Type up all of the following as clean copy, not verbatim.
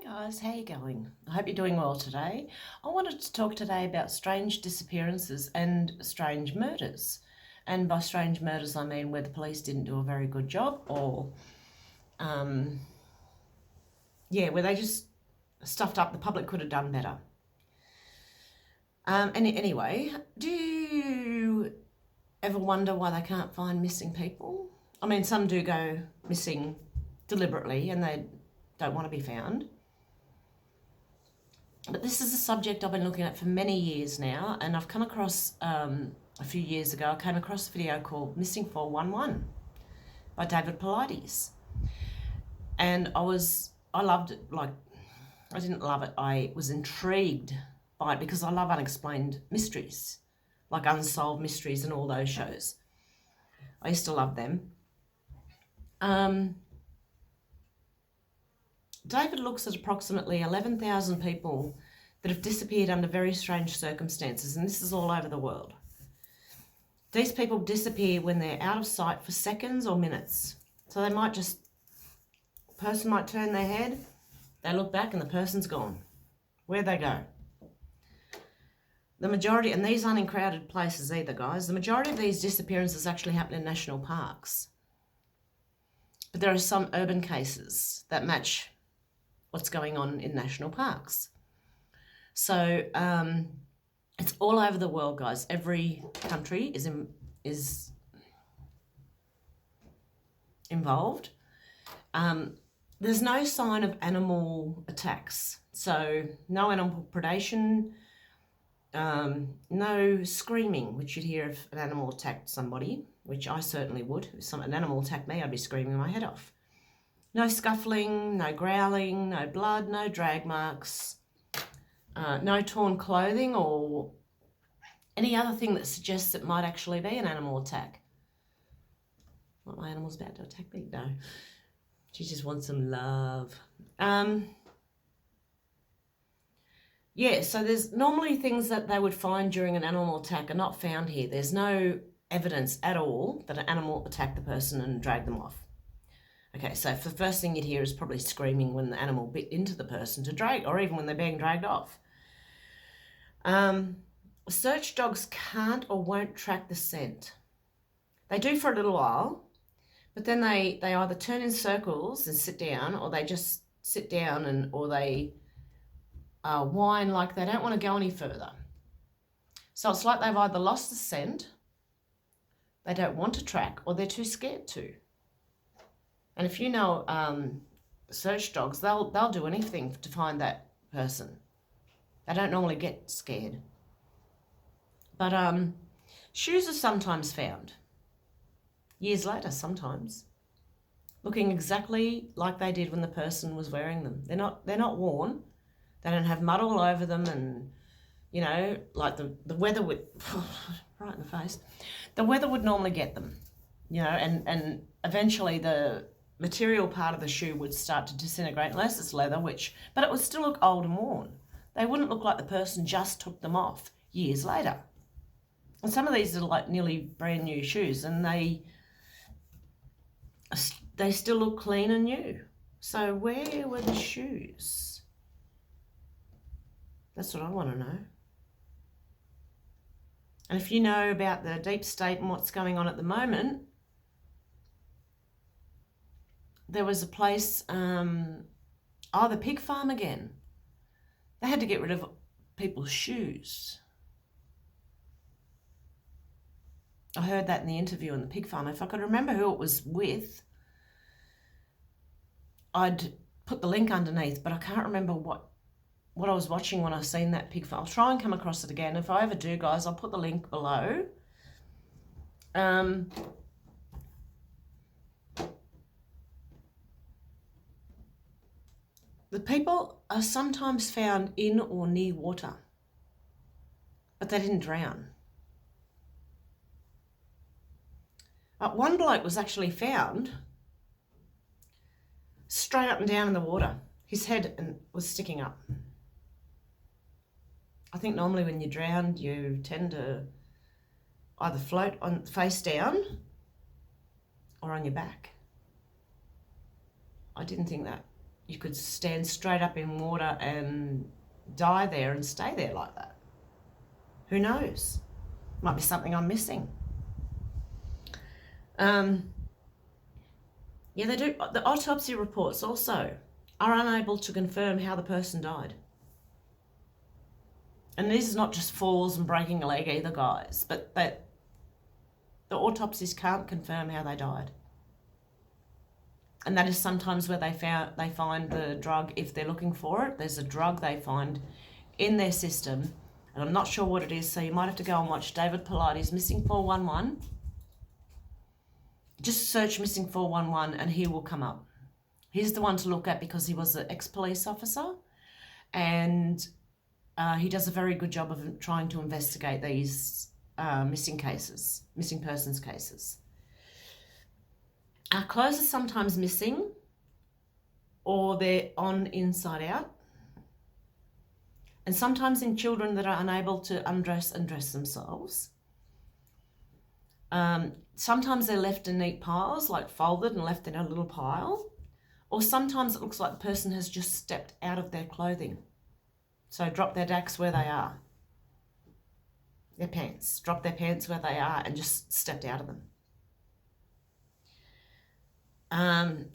Guys, how you going? I hope you're doing well today. I wanted to talk today about strange disappearances and strange murders. And by strange murders, I mean where the police didn't do a very good job or, where they just stuffed up. The public could have done better. Anyway, do you ever wonder why they can't find missing people? I mean, some do go missing deliberately and they don't want to be found. But this is a subject I've been looking at for many years now, and I've come across, a few years ago, I came across a video called Missing 411 by David Paulides. And I loved it. I didn't love it, I was intrigued by it because I love unexplained mysteries, like Unsolved Mysteries and all those shows. I used to love them. David looks at approximately 11,000 people that have disappeared under very strange circumstances, and this is all over the world. These people disappear when they're out of sight for seconds or minutes. So they might the person might turn their head, they look back and the person's gone. Where'd they go? The majority, and these aren't in crowded places either, guys, the majority of these disappearances actually happen in national parks. But there are some urban cases that match what's going on in national parks. So it's all over the world, guys. Every country is involved. There's no sign of animal attacks. So no animal predation, no screaming, which you'd hear if an animal attacked somebody, which I certainly would. If an animal attacked me, I'd be screaming my head off. No scuffling, no growling, no blood, no drag marks, no torn clothing or any other thing that suggests it might actually be an animal attack. Not my animal's about to attack me, no. She just wants some love. So there's normally things that they would find during an animal attack are not found here. There's no evidence at all that an animal attacked the person and dragged them off. Okay, so the first thing you'd hear is probably screaming when the animal bit into the person to drag, or even when they're being dragged off. Search dogs can't or won't track the scent. They do for a little while, but then they either turn in circles and sit down, or they just sit down or they whine like they don't want to go any further. So it's like they've either lost the scent, they don't want to track, or they're too scared to. And if you know search dogs, they'll do anything to find that person. They don't normally get scared. But shoes are sometimes found. Years later, sometimes. Looking exactly like they did when the person was wearing them. They're not worn. They don't have mud all over them, and like the weather would right in the face. The weather would normally get them. And eventually the material part of the shoe would start to disintegrate unless it's leather, but it would still look old and worn. They wouldn't look like the person just took them off years later. And some of these are like nearly brand new shoes, and they still look clean and new. So where were the shoes? That's what I want to know. And if you know about the deep state and what's going on at the moment, there was a place, the pig farm again. They had to get rid of people's shoes. I heard that in the interview in the pig farm. If I could remember who it was with, I'd put the link underneath, but I can't remember what I was watching when I seen that pig farm. I'll try and come across it again. If I ever do, guys, I'll put the link below. The people are sometimes found in or near water, but they didn't drown. One bloke was actually found straight up and down in the water. His head was sticking up. I think normally when you drown, you tend to either float on face down or on your back. I didn't think that You could stand straight up in water and die there and stay there like that. Who knows? Might be something I'm missing. Yeah, they do. The autopsy reports also are unable to confirm how the person died. And this is not just falls and breaking a leg either, guys, but that the autopsies can't confirm how they died. And that is sometimes where they find the drug if they're looking for it. There's a drug they find in their system, and I'm not sure what it is, so you might have to go and watch David Pilates' Missing 411. Just search Missing 411 and he will come up. He's the one to look at because he was an ex-police officer, and he does a very good job of trying to investigate these missing persons cases. Our clothes are sometimes missing, or they're on inside out. And sometimes in children that are unable to undress and dress themselves. Sometimes they're left in neat piles, like folded and left in a little pile. Or sometimes it looks like the person has just stepped out of their clothing. So drop their dacks where they are. Their pants. Drop their pants where they are and just stepped out of them.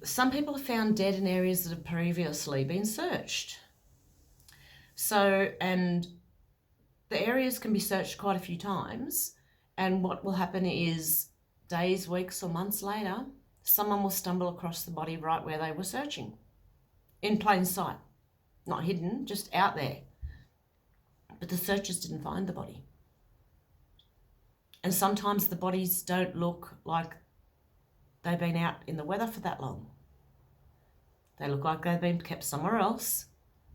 Some people are found dead in areas that have previously been searched. So, and the areas can be searched quite a few times, and what will happen is days, weeks or months later, someone will stumble across the body right where they were searching, in plain sight, not hidden, just out there. But the searchers didn't find the body. And sometimes the bodies don't look like they've been out in the weather for that long. They look like they've been kept somewhere else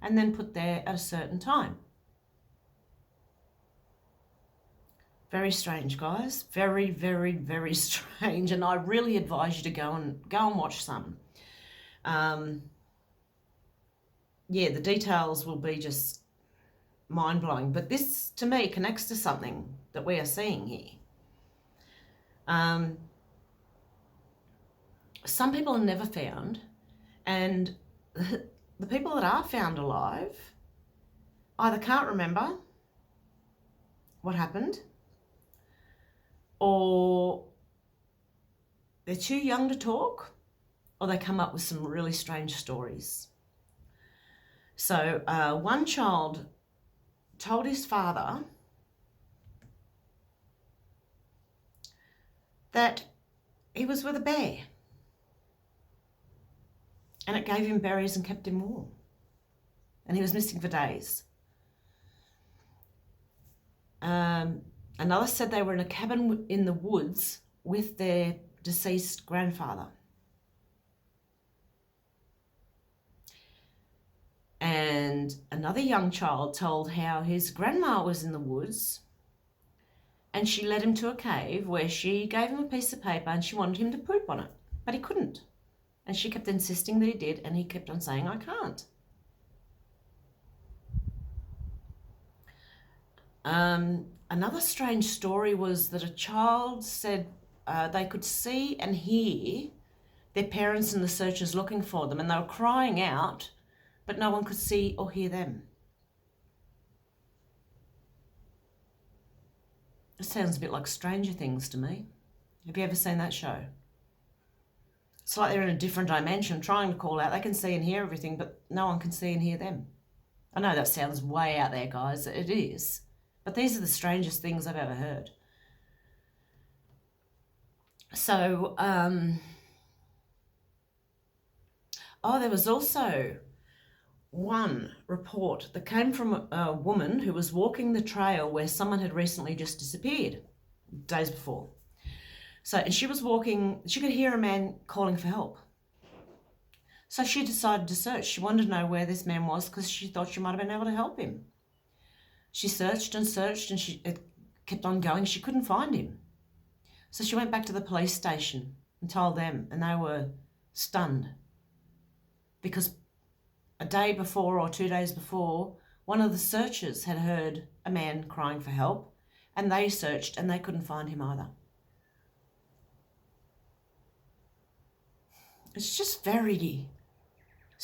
and then put there at a certain time. Very strange, guys. Very, very, very strange. And I really advise you to go and watch some. Yeah, the details will be just mind-blowing. But this, to me, connects to something that we are seeing here. Some people are never found, and the people that are found alive either can't remember what happened, or they're too young to talk, or they come up with some really strange stories. So one child told his father that he was with a bear, and it gave him berries and kept him warm. And he was missing for days. Another said they were in a cabin in the woods with their deceased grandfather. And another young child told how his grandma was in the woods and she led him to a cave where she gave him a piece of paper and she wanted him to poop on it, but he couldn't. And she kept insisting that he did, and he kept on saying, I can't. Another strange story was that a child said they could see and hear their parents and the searchers looking for them, and they were crying out, but no one could see or hear them. It sounds a bit like Stranger Things to me. Have you ever seen that show? It's like they're in a different dimension trying to call out. They can see and hear everything, but no one can see and hear them. I know that sounds way out there, guys. It is. But these are the strangest things I've ever heard. So, there was also one report that came from a woman who was walking the trail where someone had recently just disappeared days before. So, and she was walking, she could hear a man calling for help. So she decided to search. She wanted to know where this man was because she thought she might have been able to help him. She searched and searched and it kept on going. She couldn't find him. So she went back to the police station and told them, and they were stunned because a day before or 2 days before, one of the searchers had heard a man crying for help, and they searched and they couldn't find him either. It's just very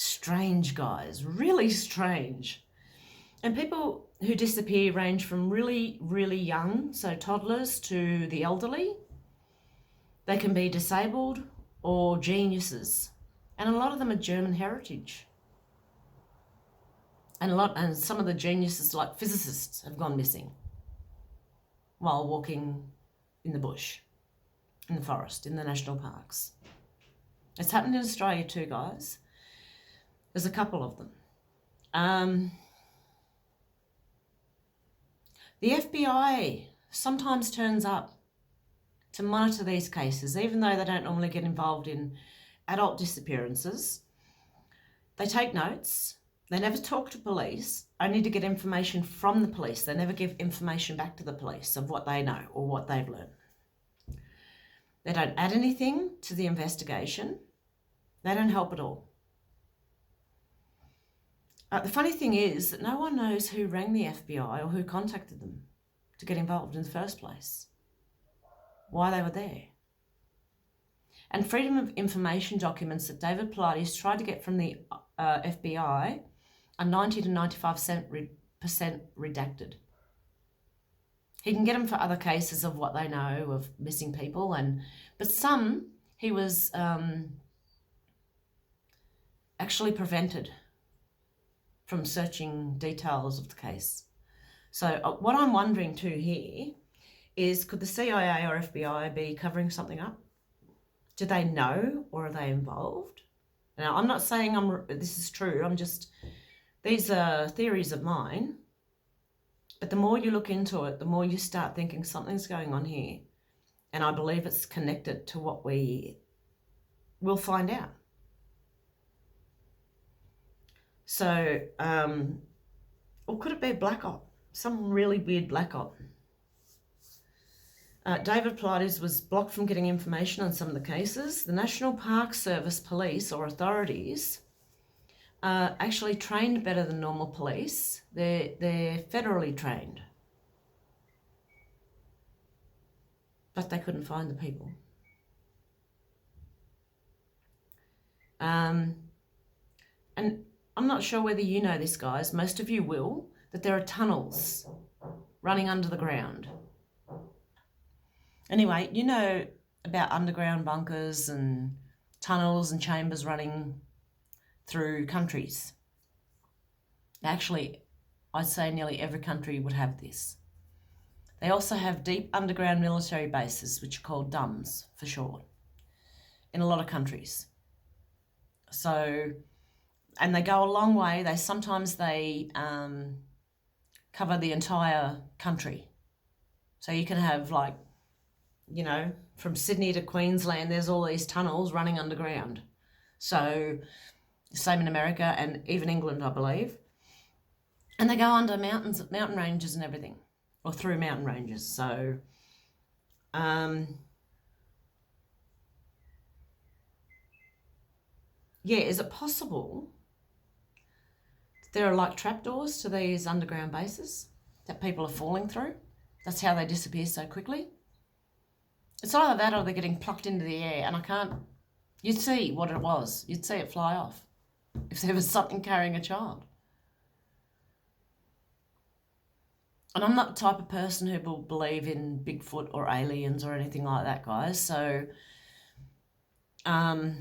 Strange, guys, really strange. And people who disappear range from really, really young, so toddlers, to the elderly. They can be disabled or geniuses. And a lot of them are German heritage. And some of the geniuses, like physicists, have gone missing while walking in the bush, in the forest, in the national parks. It's happened in Australia too, guys. There's a couple of them. The FBI sometimes turns up to monitor these cases, even though they don't normally get involved in adult disappearances. They take notes. They never talk to police, only to get information from the police. They never give information back to the police of what they know or what they've learned. They don't add anything to the investigation. They don't help at all. The funny thing is that no one knows who rang the FBI or who contacted them to get involved in the first place, why they were there. And Freedom of Information documents that David Pilates tried to get from the FBI are 90 to 95% redacted. He can get them for other cases of what they know of missing people, but some he was actually prevented from searching details of the case. So what I'm wondering too here is, could the CIA or FBI be covering something up? Do they know, or are they involved? Now, I'm not saying this is true. These are theories of mine. But the more you look into it, the more you start thinking something's going on here. And I believe it's connected to what we will find out. So, or could it be a black op? Some really weird black op. David Pilates was blocked from getting information on some of the cases. The National Park Service police or authorities are actually trained better than normal police. They're federally trained. But they couldn't find the people. And I'm not sure whether you know this, guys. Most of you will, that there are tunnels running under the ground. Anyway, you know about underground bunkers and tunnels and chambers running through countries. Actually, I'd say nearly every country would have this. They also have deep underground military bases, which are called DUMBs for short, in a lot of countries. So, and they go a long way. Sometimes they cover the entire country. So you can have, like, you know, from Sydney to Queensland, there's all these tunnels running underground. So, same in America and even England, I believe. And they go under mountain ranges and everything, or through mountain ranges. So, yeah, is it possible that there are like trapdoors to these underground bases that people are falling through? That's how they disappear so quickly. It's either that or they're getting plucked into the air, and you'd see what it was. You'd see it fly off if there was something carrying a child. And I'm not the type of person who will believe in Bigfoot or aliens or anything like that, guys. So, yeah,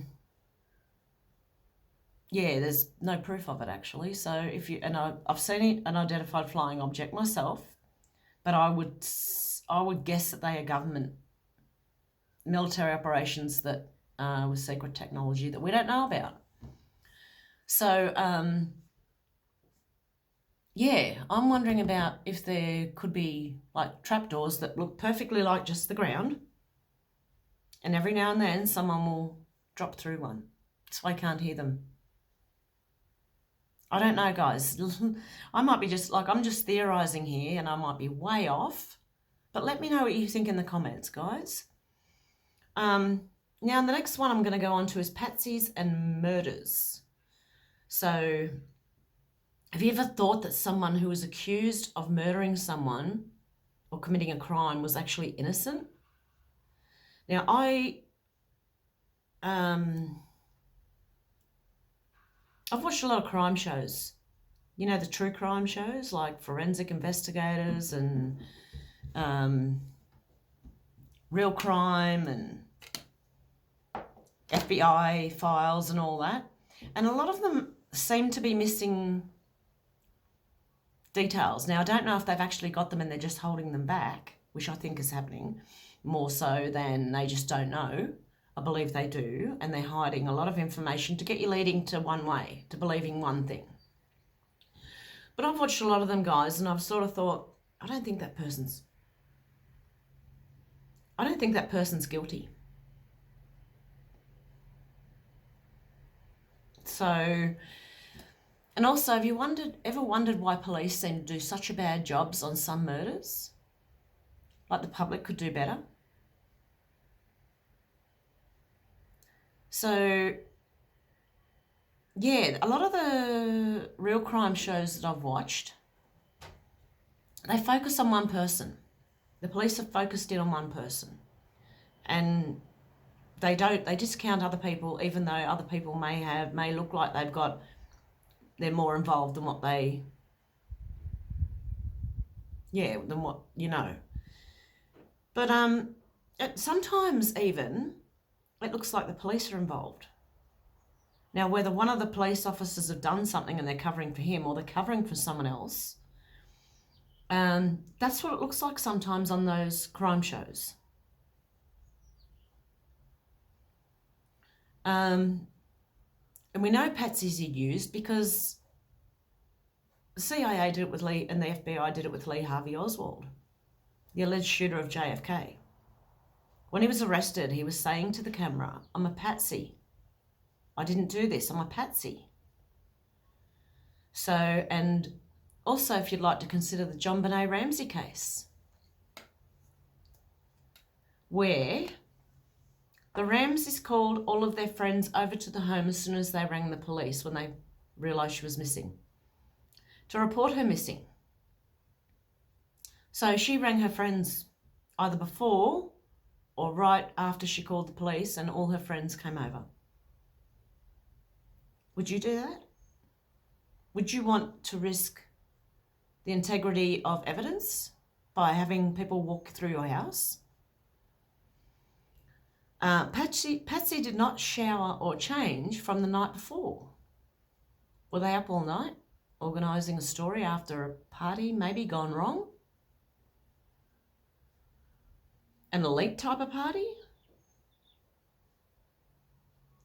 there's no proof of it, actually. So I've seen an identified flying object myself, but I would guess that they are government military operations that with secret technology that we don't know about. So, yeah, I'm wondering about if there could be like trapdoors that look perfectly like just the ground, and every now and then someone will drop through one, so I can't hear them. I don't know, guys. I might be I'm just theorising here, and I might be way off, but let me know what you think in the comments, guys. Now, the next one I'm going to go on to is patsies and murders. So, have you ever thought that someone who was accused of murdering someone or committing a crime was actually innocent? Now, I've watched a lot of crime shows. You know, the true crime shows like Forensic Investigators and Real Crime and FBI Files and all that. And a lot of them seem to be missing details. Now, I don't know if they've actually got them and they're just holding them back, which I think is happening more so than they just don't know. I believe they do, and they're hiding a lot of information to get you leading to one way, to believing one thing. But I've watched a lot of them, guys, and I've sort of thought, I don't think that person's guilty. So, and also, have you ever wondered why police seem to do such a bad jobs on some murders? Like the public could do better? So, yeah, a lot of the real crime shows that I've watched, they focus on one person. The police have focused in on one person. And they discount other people, even though other people may look like they're more involved than what than what you know. But sometimes even it looks like the police are involved. Now, whether one of the police officers have done something and they're covering for him or they're covering for someone else, that's what it looks like sometimes on those crime shows. And we know Patsy's used because the CIA did it with Lee and the FBI did it with Lee Harvey Oswald, the alleged shooter of JFK. When he was arrested, he was saying to the camera, "I'm a patsy. I didn't do this. I'm a patsy." So, and also if you'd like to consider the JonBenet Ramsey case, where the Ramseys called all of their friends over to the home as soon as they rang the police when they realised she was missing, to report her missing. So she rang her friends either before or right after she called the police, and all her friends came over. Would you do that? Would you want to risk the integrity of evidence by having people walk through your house? Patsy did not shower or change from the night before. Were they up all night organising a story after a party maybe gone wrong? An elite type of party?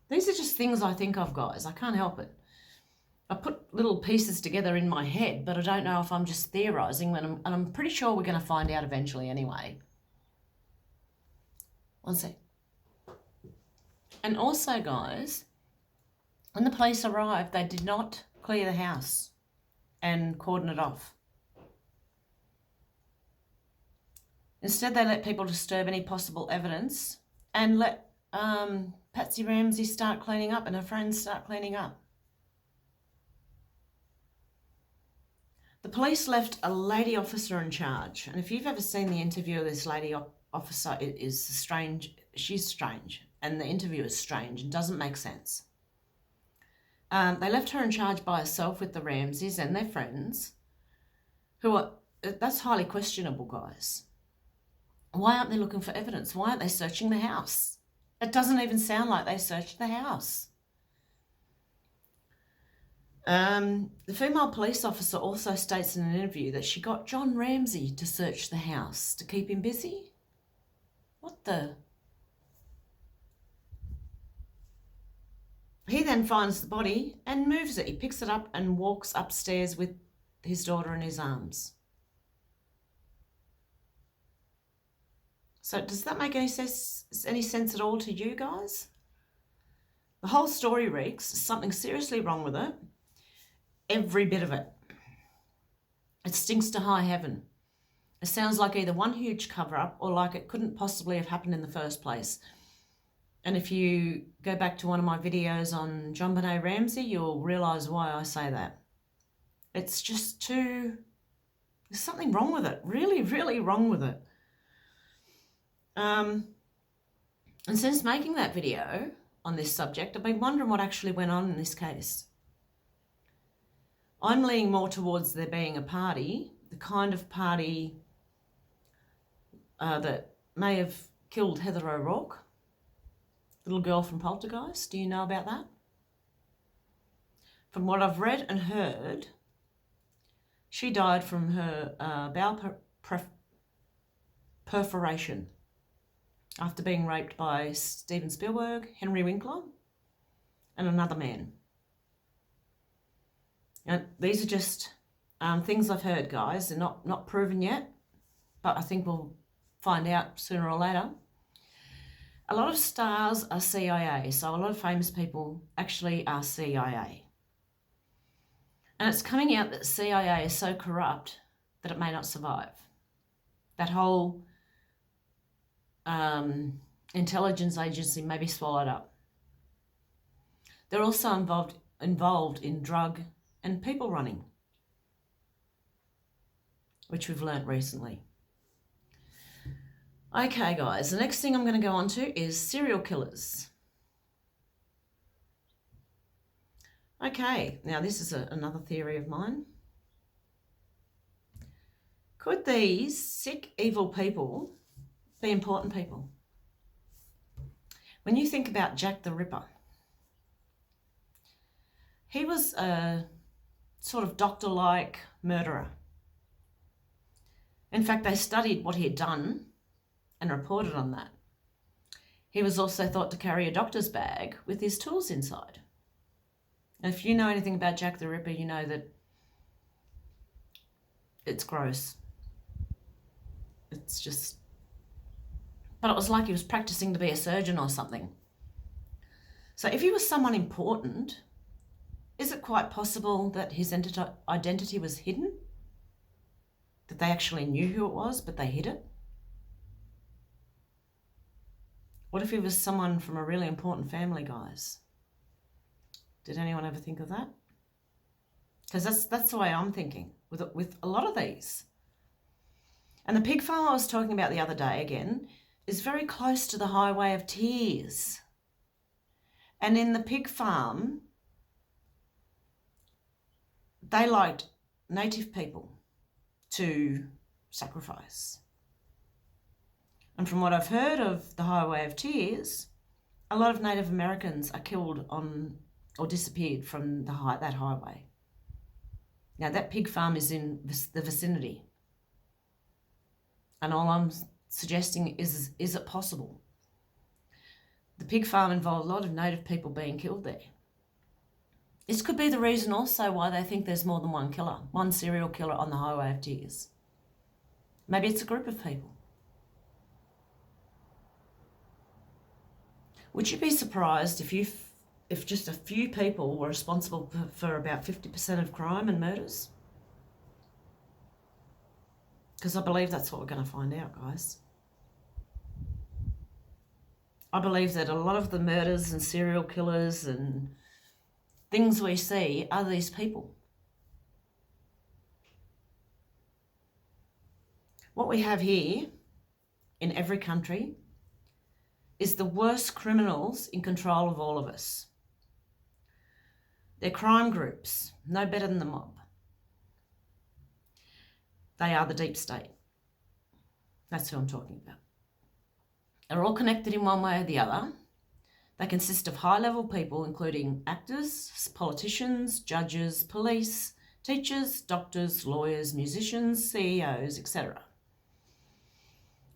These are just things I think of, guys. I can't help it. I put little pieces together in my head, but I don't know if I'm just theorising, and I'm pretty sure we're going to find out eventually anyway. One sec. And also, guys, when the police arrived, they did not clear the house and cordon it off. Instead, they let people disturb any possible evidence and let Patsy Ramsey start cleaning up and her friends start cleaning up. The police left a lady officer in charge. And if you've ever seen the interview of this lady officer, it is strange. She's strange. And the interview is strange and doesn't make sense. They left her in charge by herself with the Ramseys and their friends, that's highly questionable, guys. Why aren't they looking for evidence? Why aren't they searching the house? It doesn't even sound like they searched the house. The female police officer also states in an interview that she got John Ramsey to search the house to keep him busy. What the? He then finds the body and moves it. He picks it up and walks upstairs with his daughter in his arms. So does that make any sense at all to you guys? The whole story reeks. Something seriously wrong with it. Every bit of it. It stinks to high heaven. It sounds like either one huge cover-up or like it couldn't possibly have happened in the first place. And if you go back to one of my videos on JonBenet Ramsey, you'll realise why I say that. It's just there's something wrong with it. Really, really wrong with it. And since making that video on this subject, I've been wondering what actually went on in this case. I'm leaning more towards there being a party, the kind of party that may have killed Heather O'Rourke, little girl from Poltergeist. Do you know about that? From what I've read and heard, she died from her bowel perforation after being raped by Steven Spielberg, Henry Winkler, and another man. And these are just things I've heard, guys. They're not proven yet, but I think we'll find out sooner or later. A lot of stars are CIA, so a lot of famous people actually are CIA. And it's coming out that CIA is so corrupt that it may not survive. That whole intelligence agency may be swallowed up. They're also involved in drug and people running, which we've learnt recently. Okay, guys, the next thing I'm going to go on to is serial killers. Okay, now this is another theory of mine. Could these sick, evil people be important people? When you think about Jack the Ripper, he was a sort of doctor-like murderer. In fact, they studied what he had done and reported on that. He was also thought to carry a doctor's bag with his tools inside. And if you know anything about Jack the Ripper, you know that it's gross. It's just... But it was like he was practicing to be a surgeon or something. So if he was someone important, is it quite possible that his identity was hidden? That they actually knew who it was, but they hid it? What if he was someone from a really important family, guys? Did anyone ever think of that? Because that's the way I'm thinking with a lot of these. And the pig farm I was talking about the other day, again, is very close to the Highway of Tears. And in the pig farm, they liked native people to sacrifice. And from what I've heard of the Highway of Tears, a lot of Native Americans are killed on or disappeared from that highway. Now, that pig farm is in the vicinity. And all I'm suggesting is it possible? The pig farm involved a lot of native people being killed there. This could be the reason also why they think there's more than one killer, one serial killer on the Highway of Tears. Maybe it's a group of people. Would you be surprised if just a few people were responsible for about 50% of crime and murders? Because I believe that's what we're going to find out, guys. I believe that a lot of the murders and serial killers and things we see are these people. What we have here in every country is the worst criminals in control of all of us. They're crime groups, no better than the mob. They are the deep state. That's who I'm talking about. They're all connected in one way or the other. They consist of high-level people, including actors, politicians, judges, police, teachers, doctors, lawyers, musicians, CEOs, etc.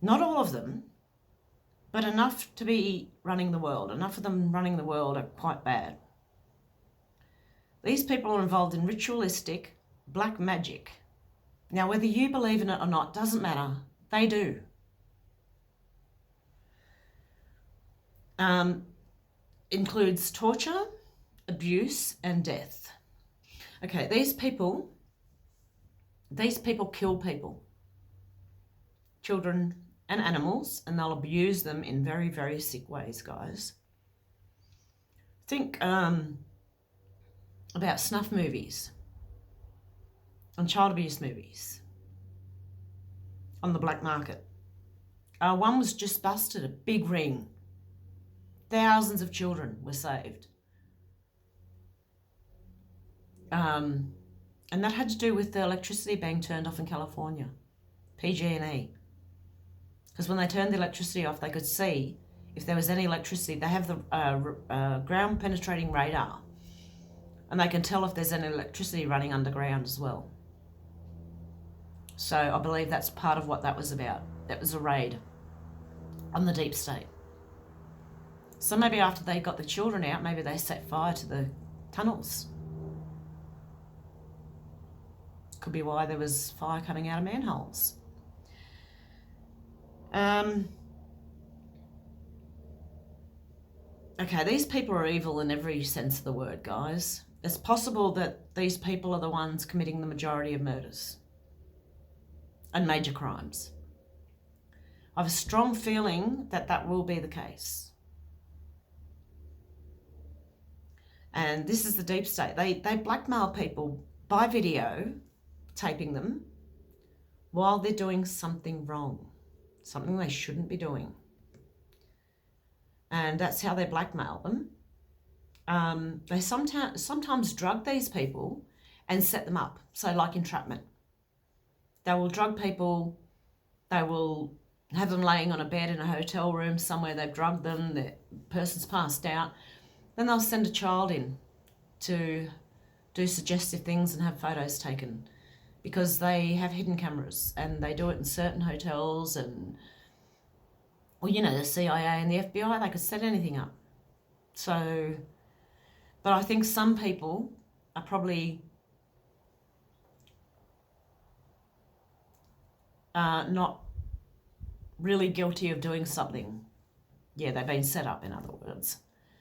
Not all of them, but enough to be running the world. Enough of them running the world are quite bad. These people are involved in ritualistic black magic. Now, whether you believe in it or not doesn't matter. They do. Includes torture, abuse, and death. Okay, these people kill people, children and animals, and they'll abuse them in very, very sick ways, guys. Think about snuff movies and child abuse movies on the black market. One was just busted, a big ring. Thousands of children were saved. And that had to do with the electricity being turned off in California, PG&E. Because when they turned the electricity off, they could see if there was any electricity. They have the ground penetrating radar, and they can tell if there's any electricity running underground as well. So I believe that's part of what that was about. That was a raid on the deep state. So maybe after they got the children out, maybe they set fire to the tunnels. Could be why there was fire coming out of manholes. Okay, these people are evil in every sense of the word, guys. It's possible that these people are the ones committing the majority of murders and major crimes. I have a strong feeling that that will be the case. And this is the deep state. They blackmail people by video, taping them, while they're doing something wrong, something they shouldn't be doing. And that's how they blackmail them. They sometimes drug these people and set them up. So like entrapment. They will drug people. They will have them laying on a bed in a hotel room somewhere. They've drugged them. The person's passed out. Then they'll send a child in to do suggestive things and have photos taken, because they have hidden cameras and they do it in certain hotels. And, well, you know, the CIA and the FBI, they could set anything up. So, but I think some people are probably not really guilty of doing something. Yeah, they've been set up, in other words.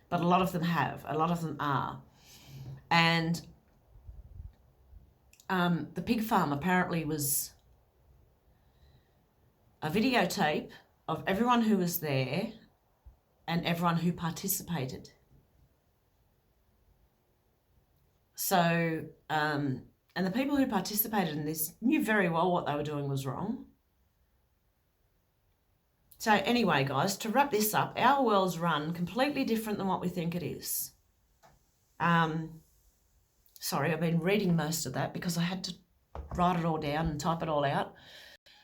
But a lot of them have. A lot of them are. And the pig farm apparently was a videotape of everyone who was there and everyone who participated. So, and the people who participated in this knew very well what they were doing was wrong. So anyway, guys, to wrap this up, our world's run completely different than what we think it is. Sorry, I've been reading most of that because I had to write it all down and type it all out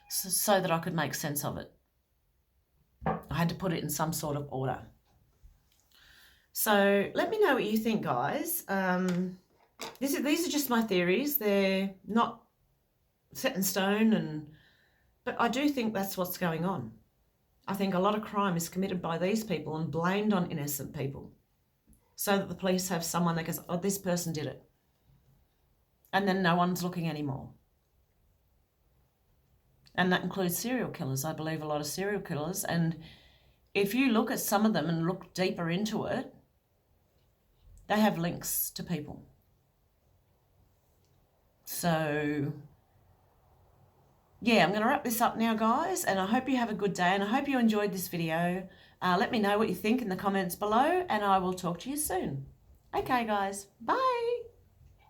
so that I could make sense of it. I had to put it in some sort of order. So let me know what you think, guys. These are just my theories. They're not set in stone, but I do think that's what's going on. I think a lot of crime is committed by these people and blamed on innocent people, so that the police have someone that goes, oh, this person did it. And then no one's looking anymore. And that includes serial killers. I believe a lot of serial killers. And if you look at some of them and look deeper into it, they have links to people. So, yeah, I'm going to wrap this up now, guys. And I hope you have a good day. And I hope you enjoyed this video. Let me know what you think in the comments below. And I will talk to you soon. Okay, guys. Bye.